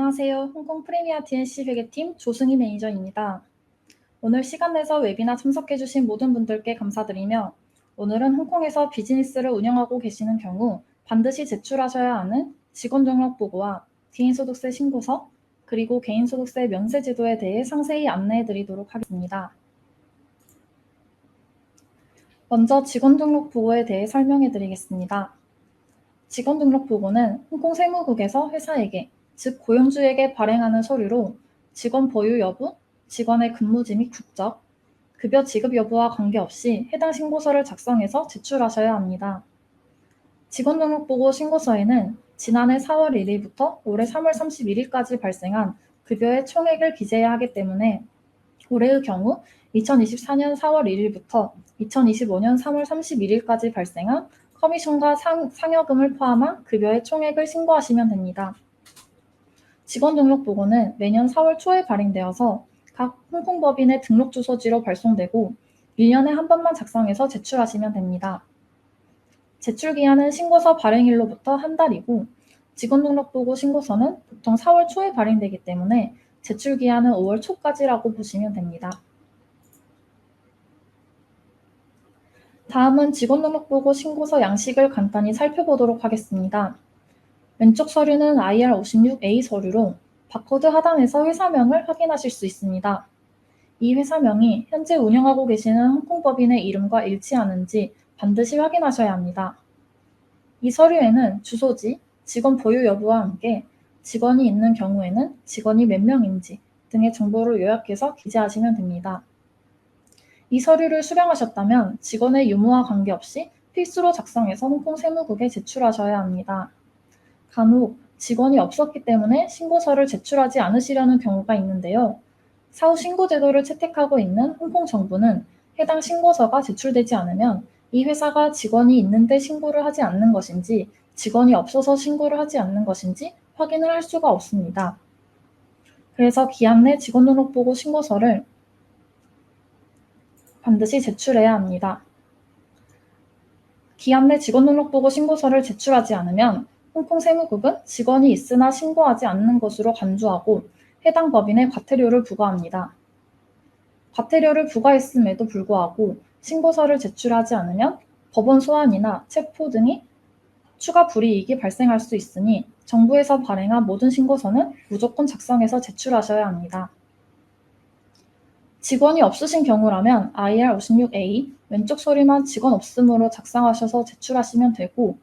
안녕하세요. 홍콩 프리미어 TNC 회계팀 조승희 매니저입니다. 오늘 시간 내서 웨비나 참석해주신 모든 분들께 감사드리며 오늘은 홍콩에서 비즈니스를 운영하고 계시는 경우 반드시 제출하셔야 하는 직원 등록 보고와 개인소득세 신고서 그리고 개인소득세 면세 제도에 대해 상세히 안내해 드리도록 하겠습니다. 먼저 직원 등록 보고에 대해 설명해 드리겠습니다. 직원 등록 보고는 홍콩 세무국에서 회사에게 즉 고용주에게 발행하는 서류로 직원 보유 여부, 직원의 근무지 및 국적, 급여 지급 여부와 관계없이 해당 신고서를 작성해서 제출하셔야 합니다. 직원 등록 보고 신고서에는 지난해 4월 1일부터 올해 3월 31일까지 발생한 급여의 총액을 기재해야 하기 때문에 올해의 경우 2024년 4월 1일부터 2025년 3월 31일까지 발생한 커미션과 상여금을 포함한 급여의 총액을 신고하시면 됩니다. 직원 등록 보고는 매년 4월 초에 발행되어서 각 홍콩 법인의 등록 주소지로 발송되고 1년에 한 번만 작성해서 제출하시면 됩니다. 제출 기한은 신고서 발행일로부터 한 달이고 직원 등록 보고 신고서는 보통 4월 초에 발행되기 때문에 제출 기한은 5월 초까지라고 보시면 됩니다. 다음은 직원 등록 보고 신고서 양식을 간단히 살펴보도록 하겠습니다. 왼쪽 서류는 IR56A 서류로 바코드 하단에서 회사명을 확인하실 수 있습니다. 이 회사명이 현재 운영하고 계시는 홍콩 법인의 이름과 일치하는지 반드시 확인하셔야 합니다. 이 서류에는 주소지, 직원 보유 여부와 함께 직원이 있는 경우에는 직원이 몇 명인지 등의 정보를 요약해서 기재하시면 됩니다. 이 서류를 수령하셨다면 직원의 유무와 관계없이 필수로 작성해서 홍콩 세무국에 제출하셔야 합니다. 간혹 직원이 없었기 때문에 신고서를 제출하지 않으시려는 경우가 있는데요. 사후 신고 제도를 채택하고 있는 홍콩 정부는 해당 신고서가 제출되지 않으면 이 회사가 직원이 있는데 신고를 하지 않는 것인지 직원이 없어서 신고를 하지 않는 것인지 확인을 할 수가 없습니다. 그래서 기한 내 직원 등록 보고 신고서를 반드시 제출해야 합니다. 기한 내 직원 등록 보고 신고서를 제출하지 않으면 홍콩 세무국은 직원이 있으나 신고하지 않는 것으로 간주하고 해당 법인에 과태료를 부과합니다. 과태료를 부과했음에도 불구하고 신고서를 제출하지 않으면 법원 소환이나 체포 등이 추가 불이익이 발생할 수 있으니 정부에서 발행한 모든 신고서는 무조건 작성해서 제출하셔야 합니다. 직원이 없으신 경우라면 IR56A 왼쪽 서류만 직원 없음으로 작성하셔서 제출하시면 되고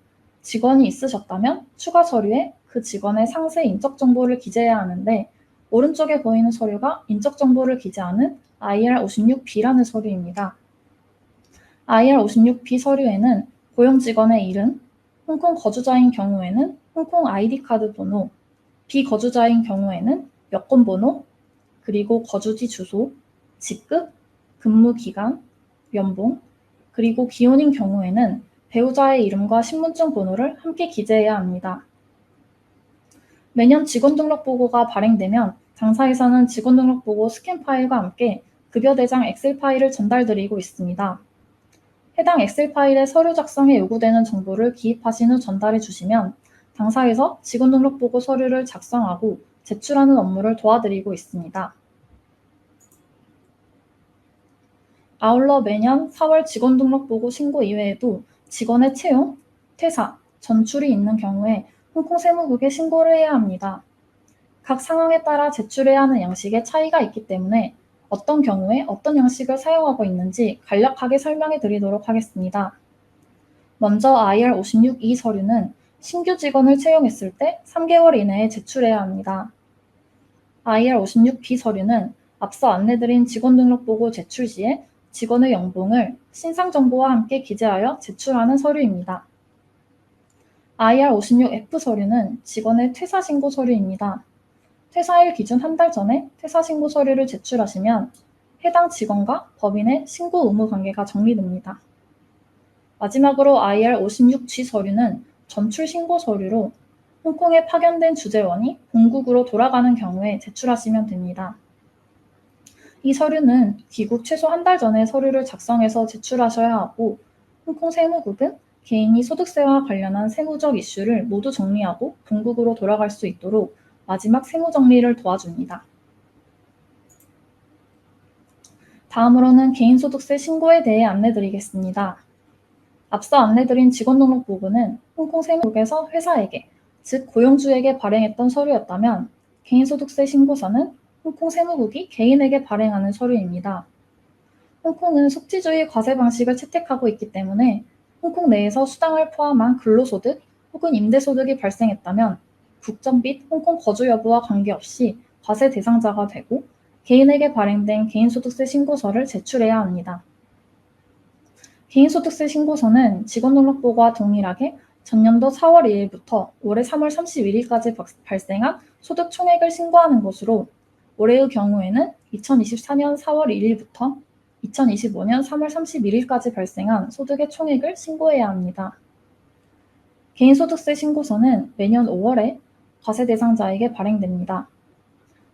직원이 있으셨다면 추가 서류에 그 직원의 상세 인적 정보를 기재해야 하는데 오른쪽에 보이는 서류가 인적 정보를 기재하는 IR56B라는 서류입니다. IR56B 서류에는 고용 직원의 이름, 홍콩 거주자인 경우에는 홍콩 아이디카드 번호, 비거주자인 경우에는 여권 번호, 그리고 거주지 주소, 직급, 근무 기간, 연봉, 그리고 기혼인 경우에는 배우자의 이름과 신분증 번호를 함께 기재해야 합니다. 매년 직원 등록 보고가 발행되면 당사에서는 직원 등록 보고 스캔 파일과 함께 급여 대장 엑셀 파일을 전달드리고 있습니다. 해당 엑셀 파일에 서류 작성에 요구되는 정보를 기입하신 후 전달해 주시면 당사에서 직원 등록 보고 서류를 작성하고 제출하는 업무를 도와드리고 있습니다. 아울러 매년 4월 직원 등록 보고 신고 이외에도 직원의 채용, 퇴사, 전출이 있는 경우에 홍콩 세무국에 신고를 해야 합니다. 각 상황에 따라 제출해야 하는 양식에 차이가 있기 때문에 어떤 경우에 어떤 양식을 사용하고 있는지 간략하게 설명해 드리도록 하겠습니다. 먼저 IR56E 서류는 신규 직원을 채용했을 때 3개월 이내에 제출해야 합니다. IR56B 서류는 앞서 안내드린 직원 등록 보고 제출 시에 직원의 연봉을 신상 정보와 함께 기재하여 제출하는 서류입니다. IR56F 서류는 직원의 퇴사 신고 서류입니다. 퇴사일 기준 한 달 전에 퇴사 신고 서류를 제출하시면 해당 직원과 법인의 신고 의무 관계가 정리됩니다. 마지막으로 IR56G 서류는 전출 신고 서류로 홍콩에 파견된 주재원이 본국으로 돌아가는 경우에 제출하시면 됩니다. 이 서류는 귀국 최소 한 달 전에 서류를 작성해서 제출하셔야 하고 홍콩 세무국은 개인이 소득세와 관련한 세무적 이슈를 모두 정리하고 본국으로 돌아갈 수 있도록 마지막 세무 정리를 도와줍니다. 다음으로는 개인소득세 신고에 대해 안내드리겠습니다. 앞서 안내드린 직원등록부고는 홍콩 세무국에서 회사에게, 즉 고용주에게 발행했던 서류였다면 개인소득세 신고서는 홍콩 세무국이 개인에게 발행하는 서류입니다. 홍콩은 속지주의 과세 방식을 채택하고 있기 때문에 홍콩 내에서 수당을 포함한 근로소득 혹은 임대소득이 발생했다면 국적 및 홍콩 거주 여부와 관계없이 과세 대상자가 되고 개인에게 발행된 개인소득세 신고서를 제출해야 합니다. 개인소득세 신고서는 직원등록부와 동일하게 전년도 4월 2일부터 올해 3월 31일까지 발생한 소득 총액을 신고하는 것으로 올해의 경우에는 2024년 4월 1일부터 2025년 3월 31일까지 발생한 소득의 총액을 신고해야 합니다. 개인소득세 신고서는 매년 5월에 과세 대상자에게 발행됩니다.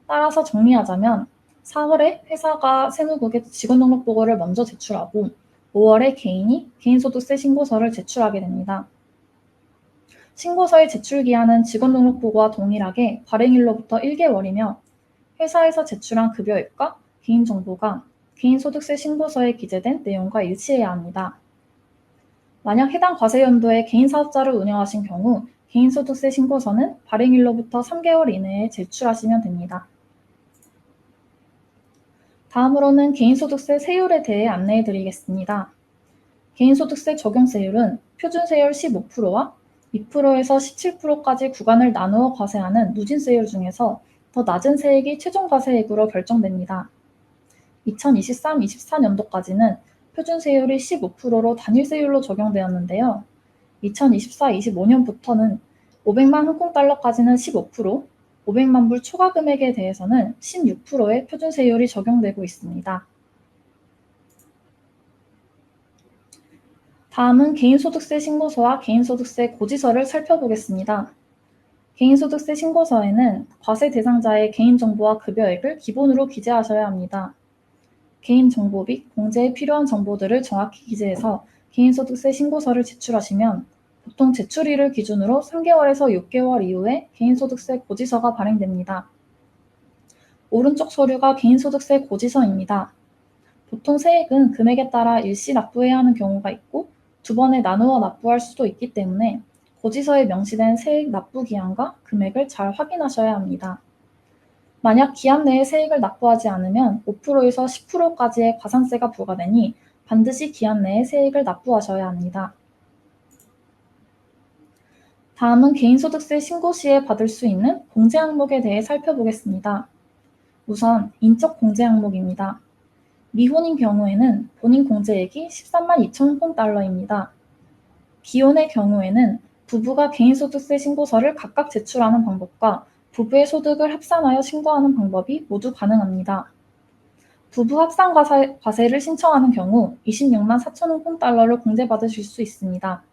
따라서 정리하자면 4월에 회사가 세무국에 직원등록보고를 먼저 제출하고 5월에 개인이 개인소득세 신고서를 제출하게 됩니다. 신고서의 제출기한은 직원등록보고와 동일하게 발행일로부터 1개월이며 회사에서 제출한 급여액과 개인정보가 개인소득세 신고서에 기재된 내용과 일치해야 합니다. 만약 해당 과세연도에 개인사업자를 운영하신 경우 개인소득세 신고서는 발행일로부터 3개월 이내에 제출하시면 됩니다. 다음으로는 개인소득세 세율에 대해 안내해 드리겠습니다. 개인소득세 적용세율은 표준세율 15%와 2%에서 17%까지 구간을 나누어 과세하는 누진세율 중에서 더 낮은 세액이 최종과세액으로 결정됩니다. 2023-24년도까지는 표준세율이 15%로 단일세율로 적용되었는데요. 2024-25년부터는 500만 홍콩달러까지는 15%, 500만 불 초과 금액에 대해서는 16%의 표준세율이 적용되고 있습니다. 다음은 개인소득세 신고서와 개인소득세 고지서를 살펴보겠습니다. 개인소득세 신고서에는 과세 대상자의 개인정보와 급여액을 기본으로 기재하셔야 합니다. 개인정보 및 공제에 필요한 정보들을 정확히 기재해서 개인소득세 신고서를 제출하시면 보통 제출일을 기준으로 3개월에서 6개월 이후에 개인소득세 고지서가 발행됩니다. 오른쪽 서류가 개인소득세 고지서입니다. 보통 세액은 금액에 따라 일시 납부해야 하는 경우가 있고 2번에 나누어 납부할 수도 있기 때문에 고지서에 명시된 세액 납부 기한과 금액을 잘 확인하셔야 합니다. 만약 기한 내에 세액을 납부하지 않으면 5%에서 10%까지의 과산세가 부과되니 반드시 기한 내에 세액을 납부하셔야 합니다. 다음은 개인소득세 신고 시에 받을 수 있는 공제 항목에 대해 살펴보겠습니다. 우선 인적 공제 항목입니다. 미혼인 경우에는 본인 공제액이 13만 2천 홍콩달러입니다. 기혼의 경우에는 부부가 개인소득세 신고서를 각각 제출하는 방법과 부부의 소득을 합산하여 신고하는 방법이 모두 가능합니다. 부부 합산 과세를 신청하는 경우 26만 4천 홍콩달러를 공제받으실 수 있습니다.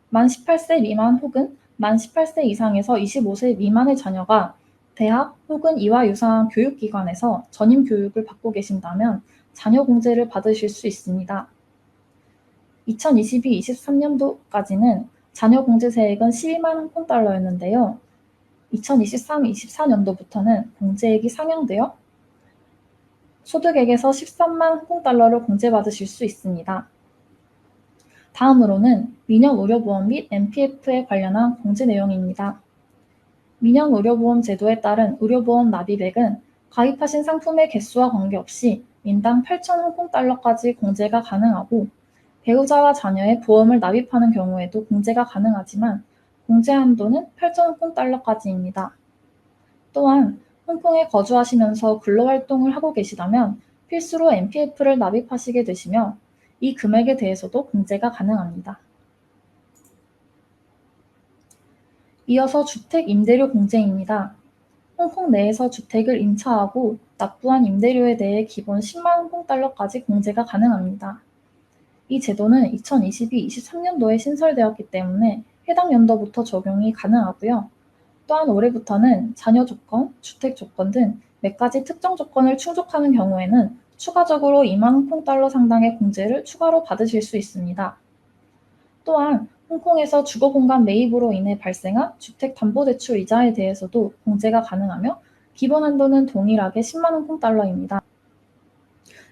만 18세 미만 혹은 만 18세 이상에서 25세 미만의 자녀가 대학 혹은 이와 유사한 교육기관에서 전임 교육을 받고 계신다면 자녀 공제를 받으실 수 있습니다. 2022-23년도까지는 자녀 공제 세액은 12만 홍콩달러였는데요. 2023-24년도부터는 공제액이 상향되어 소득액에서 13만 홍콩달러를 공제받으실 수 있습니다. 다음으로는 민영의료보험 및 MPF에 관련한 공제 내용입니다. 민영의료보험 제도에 따른 의료보험 납입액은 가입하신 상품의 개수와 관계없이 인당 8천 홍콩달러까지 공제가 가능하고 배우자와 자녀의 보험을 납입하는 경우에도 공제가 가능하지만 공제 한도는 8천 홍콩달러까지입니다. 또한 홍콩에 거주하시면서 근로활동을 하고 계시다면 필수로 MPF를 납입하시게 되시며 이 금액에 대해서도 공제가 가능합니다. 이어서 주택 임대료 공제입니다. 홍콩 내에서 주택을 임차하고 납부한 임대료에 대해 기본 10만 홍콩달러까지 공제가 가능합니다. 이 제도는 2022-23년도에 신설되었기 때문에 해당 연도부터 적용이 가능하고요. 또한 올해부터는 자녀 조건, 주택 조건 등 몇 가지 특정 조건을 충족하는 경우에는 추가적으로 2만 홍콩달러 상당의 공제를 추가로 받으실 수 있습니다. 또한 홍콩에서 주거공간 매입으로 인해 발생한 주택담보대출 이자에 대해서도 공제가 가능하며 기본 한도는 동일하게 10만 홍콩 달러입니다.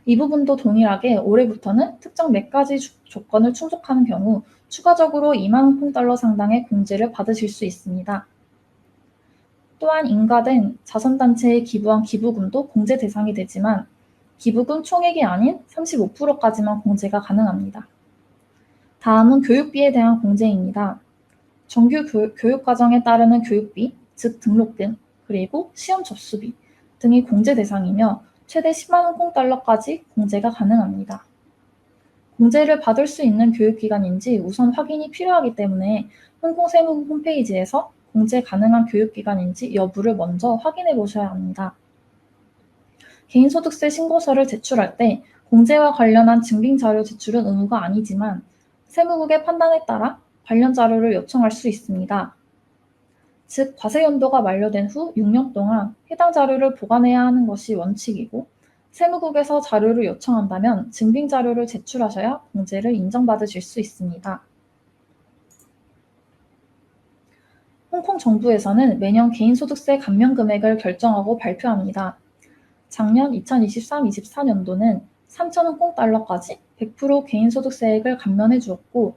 이 부분도 동일하게 올해부터는 특정 몇 가지 조건을 충족하는 경우 추가적으로 2만 홍콩 달러 상당의 공제를 받으실 수 있습니다. 또한 인가된 자선단체에 기부한 기부금도 공제 대상이 되지만 기부금 총액이 아닌 35%까지만 공제가 가능합니다. 다음은 교육비에 대한 공제입니다. 정규 교육과정에 따르는 교육비, 즉 등록금, 그리고 시험 접수비 등이 공제 대상이며 최대 10만 홍콩 달러까지 공제가 가능합니다. 공제를 받을 수 있는 교육기관인지 우선 확인이 필요하기 때문에 홍콩 세무국 홈페이지에서 공제 가능한 교육기관인지 여부를 먼저 확인해 보셔야 합니다. 개인소득세 신고서를 제출할 때 공제와 관련한 증빙자료 제출은 의무가 아니지만 세무국의 판단에 따라 관련 자료를 요청할 수 있습니다. 즉, 과세 연도가 만료된 후 6년 동안 해당 자료를 보관해야 하는 것이 원칙이고 세무국에서 자료를 요청한다면 증빙 자료를 제출하셔야 공제를 인정받으실 수 있습니다. 홍콩 정부에서는 매년 개인소득세 감면 금액을 결정하고 발표합니다. 작년 2023-24년도는 3천 홍콩 달러까지 100% 개인소득세액을 감면해 주었고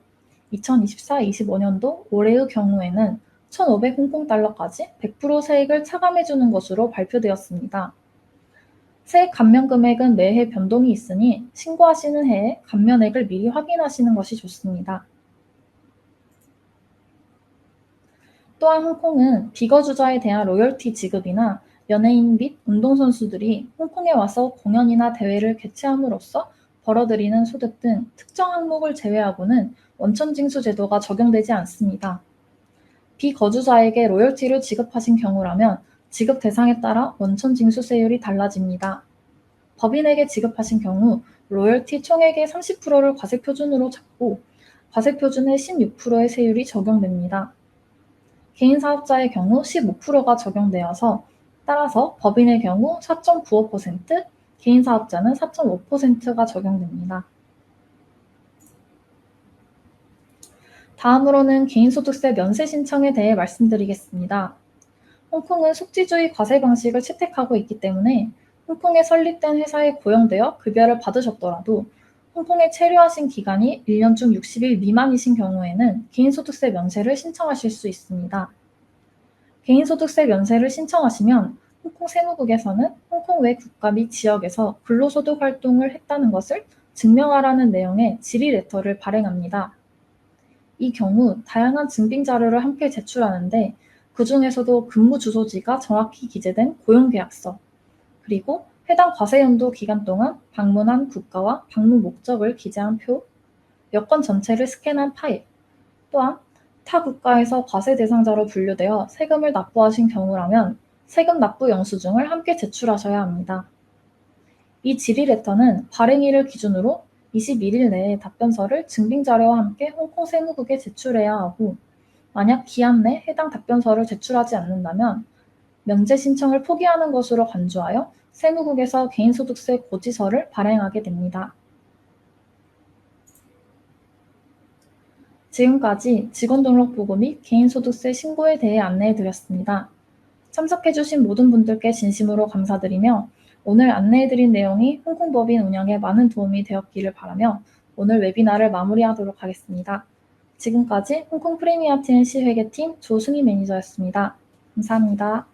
2024-25년도 올해의 경우에는 1,500 홍콩 달러까지 100% 세액을 차감해 주는 것으로 발표되었습니다. 세액 감면 금액은 매해 변동이 있으니 신고하시는 해에 감면액을 미리 확인하시는 것이 좋습니다. 또한 홍콩은 비거주자에 대한 로열티 지급이나 연예인 및 운동선수들이 홍콩에 와서 공연이나 대회를 개최함으로써 벌어들이는 소득 등 특정 항목을 제외하고는 원천징수 제도가 적용되지 않습니다. 비거주자에게 로열티를 지급하신 경우라면 지급 대상에 따라 원천징수세율이 달라집니다. 법인에게 지급하신 경우 로열티 총액의 30%를 과세표준으로 잡고 과세표준의 16%의 세율이 적용됩니다. 개인사업자의 경우 15%가 적용되어서 따라서 법인의 경우 4.95%, 개인사업자는 4.5%가 적용됩니다. 다음으로는 개인소득세 면세 신청에 대해 말씀드리겠습니다. 홍콩은 속지주의 과세 방식을 채택하고 있기 때문에 홍콩에 설립된 회사에 고용되어 급여를 받으셨더라도 홍콩에 체류하신 기간이 1년 중 60일 미만이신 경우에는 개인소득세 면세를 신청하실 수 있습니다. 개인소득세 면세를 신청하시면 홍콩 세무국에서는 홍콩 외 국가 및 지역에서 근로소득 활동을 했다는 것을 증명하라는 내용의 질의레터를 발행합니다. 이 경우 다양한 증빙 자료를 함께 제출하는데 그 중에서도 근무 주소지가 정확히 기재된 고용계약서, 그리고 해당 과세연도 기간 동안 방문한 국가와 방문 목적을 기재한 표, 여권 전체를 스캔한 파일, 또한 타 국가에서 과세 대상자로 분류되어 세금을 납부하신 경우라면 세금 납부 영수증을 함께 제출하셔야 합니다. 이 질의레터는 발행일을 기준으로 21일 내에 답변서를 증빙자료와 함께 홍콩 세무국에 제출해야 하고 만약 기한 내 해당 답변서를 제출하지 않는다면 면제 신청을 포기하는 것으로 간주하여 세무국에서 개인소득세 고지서를 발행하게 됩니다. 지금까지 직원등록보고 및 개인소득세 신고에 대해 안내해드렸습니다. 참석해주신 모든 분들께 진심으로 감사드리며 오늘 안내해드린 내용이 홍콩법인 운영에 많은 도움이 되었기를 바라며 오늘 웨비나를 마무리하도록 하겠습니다. 지금까지 홍콩 프리미엄 TNC 회계팀 조승희 매니저였습니다. 감사합니다.